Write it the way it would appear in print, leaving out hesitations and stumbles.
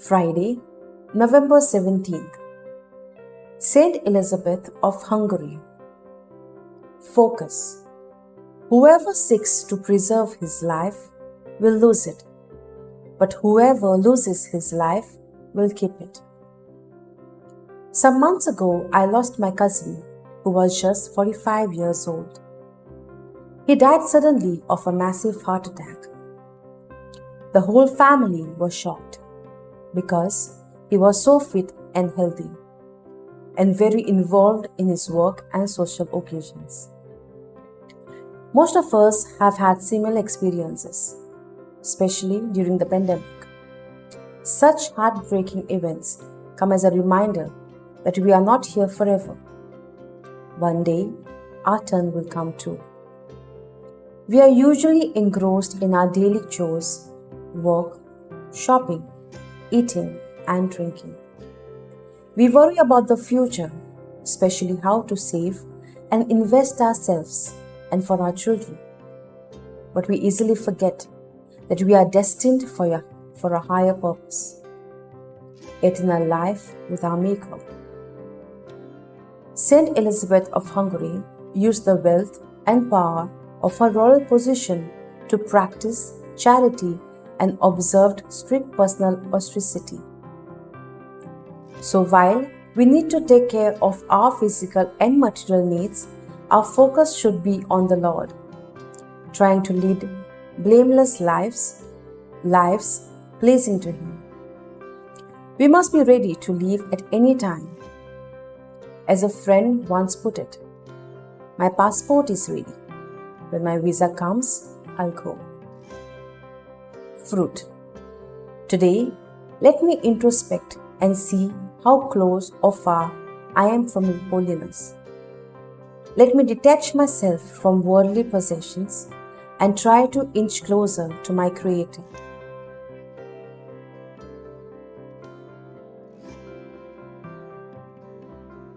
Friday, November 17th. Saint Elizabeth of Hungary. Focus. Whoever seeks to preserve his life will lose it, but whoever loses his life will keep it. Some months ago, I lost my cousin, who was just 45 years old. He died suddenly of a massive heart attack. The whole family was shocked because he was so fit and healthy and very involved in his work and social occasions. Most of us have had similar experiences, especially during the pandemic. Such heartbreaking events come as a reminder that we are not here forever. One day, our turn will come too. We are usually engrossed in our daily chores, work, shopping, eating, and drinking. We worry about the future, especially how to save and invest ourselves and for our children. But we easily forget that we are destined for a higher purpose, eternal life with our Maker. Saint Elizabeth of Hungary used the wealth and power of her royal position to practice charity and observed strict personal austerity. So while we need to take care of our physical and material needs, our focus should be on the Lord, trying to lead blameless lives pleasing to Him. We must be ready to leave at any time. As a friend once put it, my passport is ready. When my visa comes, I'll go. Fruit. Today, let me introspect and see how close or far I am from holiness. Let me detach myself from worldly possessions and try to inch closer to my Creator.